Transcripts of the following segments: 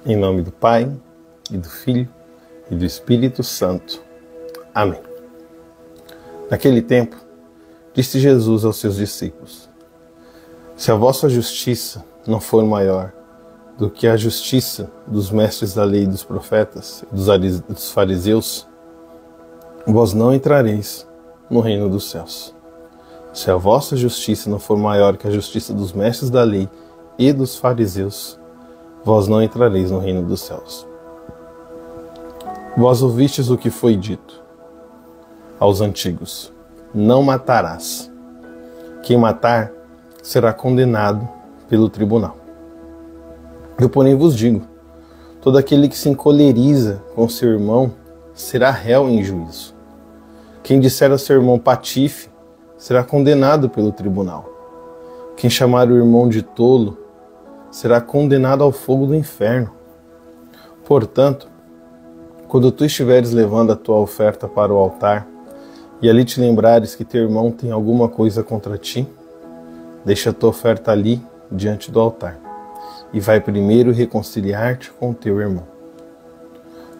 Em nome do Pai, e do Filho, e do Espírito Santo. Amém. Naquele tempo, disse Jesus aos seus discípulos: se a vossa justiça não for maior do que a justiça dos mestres da lei e dos profetas, dos fariseus, vós não entrareis no reino dos céus. Se a vossa justiça não for maior que a justiça dos mestres da lei e dos fariseus, vós não entrareis no reino dos céus. Vós ouvistes o que foi dito aos antigos: não matarás. Quem matar será condenado pelo tribunal. Eu, porém, vos digo: todo aquele que se encoleriza com seu irmão será réu em juízo. Quem disser ao seu irmão patife será condenado pelo tribunal. Quem chamar o irmão de tolo será condenado ao fogo do inferno. Portanto, quando tu estiveres levando a tua oferta para o altar, e ali te lembrares que teu irmão tem alguma coisa contra ti, deixa a tua oferta ali diante do altar, e vai primeiro reconciliar-te com o teu irmão.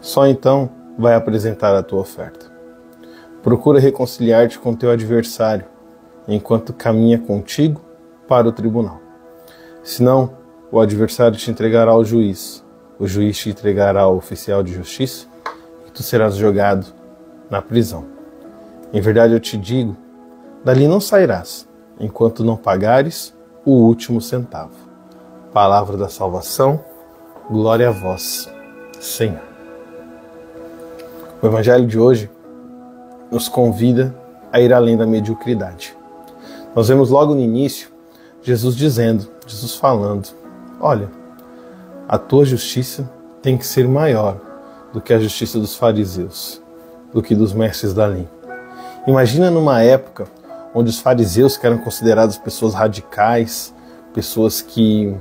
Só então vai apresentar a tua oferta. Procura reconciliar-te com teu adversário, enquanto caminha contigo para o tribunal. Senão, o adversário te entregará ao juiz, o juiz te entregará ao oficial de justiça, e tu serás jogado na prisão. Em verdade eu te digo, dali não sairás, enquanto não pagares o último centavo. Palavra da salvação, glória a vós, Senhor. O Evangelho de hoje nos convida a ir além da mediocridade. Nós vemos logo no início Jesus falando: olha, a tua justiça tem que ser maior do que a justiça dos fariseus, do que dos mestres da lei. Imagina numa época onde os fariseus, que eram considerados pessoas radicais, pessoas que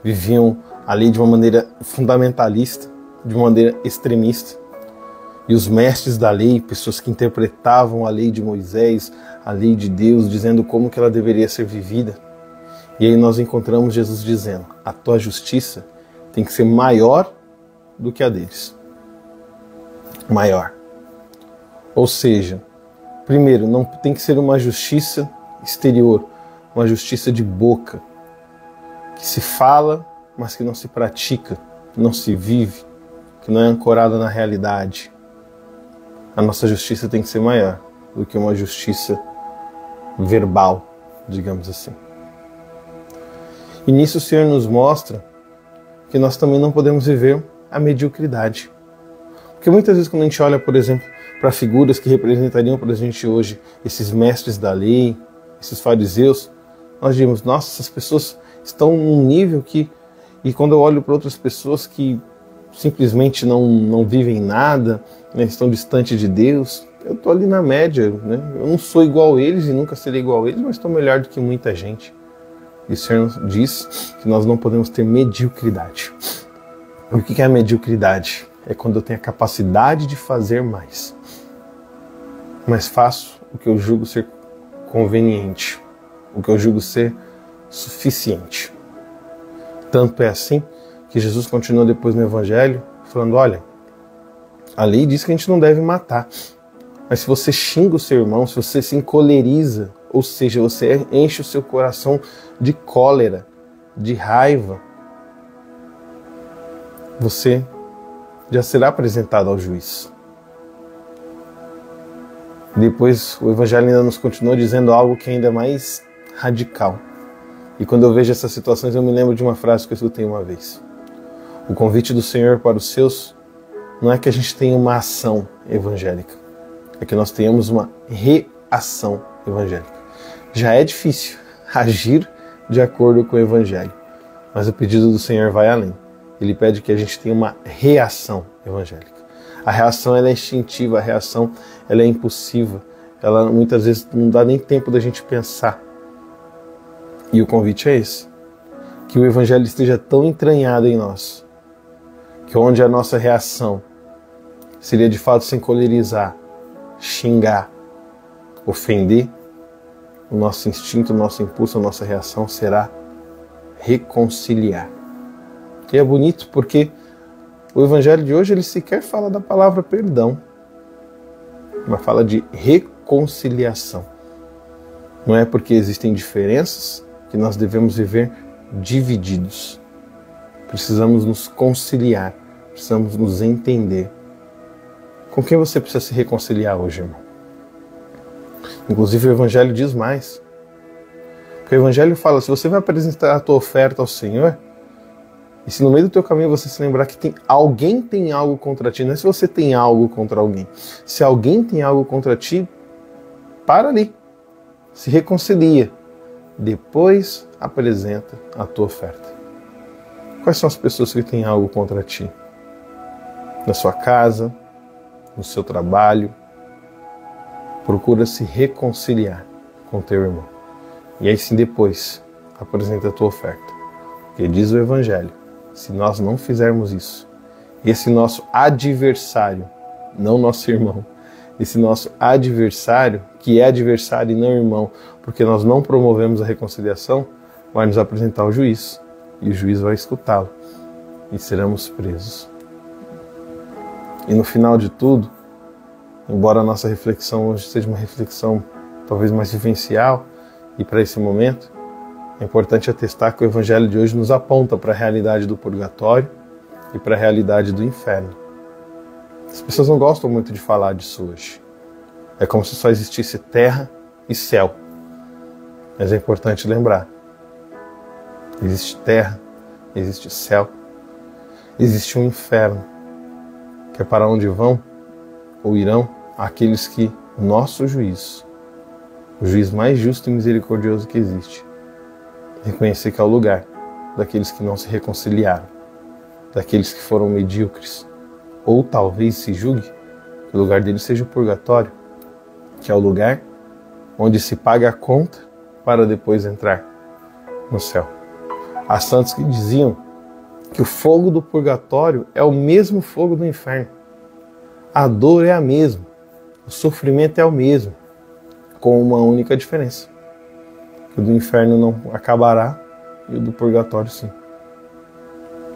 viviam a lei de uma maneira fundamentalista, de uma maneira extremista, e os mestres da lei, pessoas que interpretavam a lei de Moisés, a lei de Deus, dizendo como que ela deveria ser vivida. E aí nós encontramos Jesus dizendo: a tua justiça tem que ser maior do que a deles. Maior. Ou seja, primeiro, não tem que ser uma justiça exterior, uma justiça de boca, que se fala, mas que não se pratica, não se vive, que não é ancorada na realidade. A nossa justiça tem que ser maior do que uma justiça verbal, digamos assim. E nisso o Senhor nos mostra que nós também não podemos viver a mediocridade. Porque muitas vezes quando a gente olha, por exemplo, para figuras que representariam para a gente hoje esses mestres da lei, esses fariseus, nós dizemos: nossa, essas pessoas estão num nível que... E quando eu olho para outras pessoas que simplesmente não vivem nada, né, estão distantes de Deus, eu estou ali na média, né? Eu não sou igual a eles e nunca serei igual a eles, mas estou melhor do que muita gente. E o Senhor diz que nós não podemos ter mediocridade. O que é a mediocridade? É quando eu tenho a capacidade de fazer mais, mas faço o que eu julgo ser conveniente, o que eu julgo ser suficiente. Tanto é assim que Jesus continua depois no Evangelho falando: olha, a lei diz que a gente não deve matar, mas se você xinga o seu irmão, se você se encoleriza, ou seja, você enche o seu coração de cólera, de raiva, você já será apresentado ao juiz. Depois o Evangelho ainda nos continua dizendo algo que é ainda mais radical. E quando eu vejo essas situações, eu me lembro de uma frase que eu escutei uma vez: o convite do Senhor para os seus não é que a gente tenha uma ação evangélica, é que nós tenhamos uma reação evangélica. Já é difícil agir de acordo com o Evangelho, mas o pedido do Senhor vai além. Ele pede que a gente tenha uma reação evangélica. A reação ela é instintiva, a reação ela é impulsiva, ela muitas vezes não dá nem tempo da gente pensar. E o convite é esse: que o Evangelho esteja tão entranhado em nós, que onde a nossa reação seria de fato se encolerizar, xingar, ofender, o nosso instinto, o nosso impulso, a nossa reação será reconciliar. E é bonito porque O evangelho de hoje ele sequer fala da palavra perdão, mas fala de reconciliação. Não é porque existem diferenças que nós devemos viver divididos. Precisamos nos conciliar, precisamos nos entender. Com quem você precisa se reconciliar hoje, irmão? Inclusive o evangelho diz mais. Porque o evangelho fala, se você vai apresentar a tua oferta ao Senhor, e se no meio do teu caminho você se lembrar que alguém tem algo contra ti, não é se você tem algo contra alguém. Se alguém tem algo contra ti, para ali. Se reconcilia. Depois apresenta a tua oferta. Quais são as pessoas que têm algo contra ti? Na sua casa, no seu trabalho. Procura se reconciliar com teu irmão. E aí sim depois apresenta a tua oferta. Porque diz o evangelho, se nós não fizermos isso, esse nosso adversário, não nosso irmão, esse nosso adversário, que é adversário e não irmão, porque nós não promovemos a reconciliação, vai nos apresentar ao juiz, e o juiz vai escutá-lo, e seremos presos. E no final de tudo, embora a nossa reflexão hoje seja uma reflexão talvez mais vivencial, e para esse momento, é importante atestar que o evangelho de hoje nos aponta para a realidade do purgatório e para a realidade do inferno. As pessoas não gostam muito de falar disso hoje. É como se só existisse terra e céu. Mas é importante lembrar. Existe terra, existe céu, existe um inferno, que é para onde vão ou irão aqueles que o nosso juiz, o juiz mais justo e misericordioso que existe, reconhecer que é o lugar daqueles que não se reconciliaram, daqueles que foram medíocres, ou talvez se julgue que o lugar deles seja o purgatório, que é o lugar onde se paga a conta para depois entrar no céu. Há santos que diziam que o fogo do purgatório é o mesmo fogo do inferno. A dor é a mesma, o sofrimento é o mesmo, com uma única diferença. O do inferno não acabará e o do purgatório sim.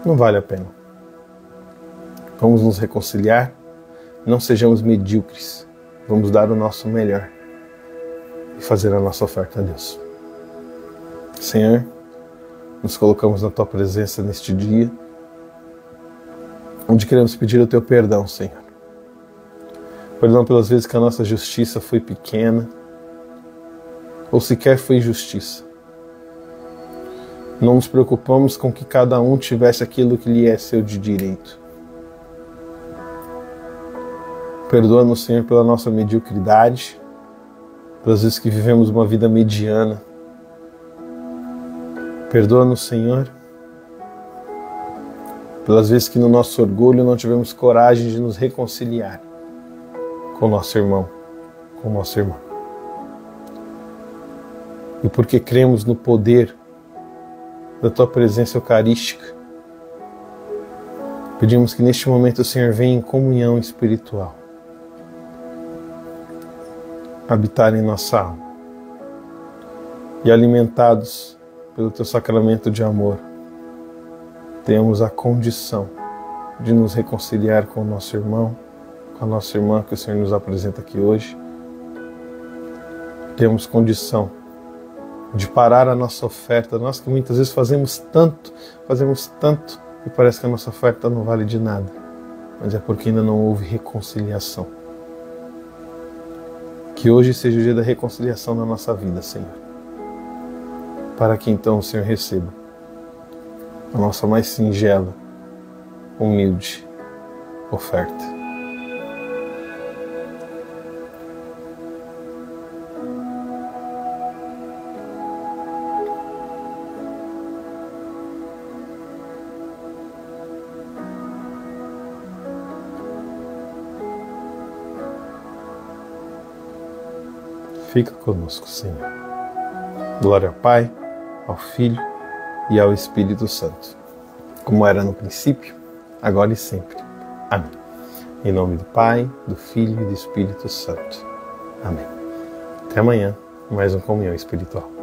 Não vale a pena. Vamos nos reconciliar, não sejamos medíocres. Vamos dar o nosso melhor e fazer a nossa oferta a Deus. Senhor, nos colocamos na Tua presença neste dia, onde queremos pedir o Teu perdão, Senhor. Perdão pelas vezes que a nossa justiça foi pequena, ou sequer foi justiça. Não nos preocupamos com que cada um tivesse aquilo que lhe é seu de direito. Perdoa-nos, Senhor, pela nossa mediocridade, pelas vezes que vivemos uma vida mediana. Perdoa-nos, Senhor, pelas vezes que no nosso orgulho não tivemos coragem de nos reconciliar com nosso irmão, com nossa irmã. E porque cremos no poder da Tua presença eucarística, pedimos que neste momento o Senhor venha em comunhão espiritual, habitar em nossa alma, e alimentados pelo Teu sacramento de amor, temos a condição de nos reconciliar com o nosso irmão, com a nossa irmã que o Senhor nos apresenta aqui hoje. Temos condição de parar a nossa oferta, nós que muitas vezes fazemos tanto e parece que a nossa oferta não vale de nada, mas é porque ainda não houve reconciliação. Que hoje seja o dia da reconciliação na nossa vida, Senhor, para que então o Senhor receba a nossa mais singela, humilde oferta. Fica conosco, Senhor. Glória ao Pai, ao Filho e ao Espírito Santo, como era no princípio, agora e sempre. Amém. Em nome do Pai, do Filho e do Espírito Santo. Amém. Até amanhã, mais uma comunhão espiritual.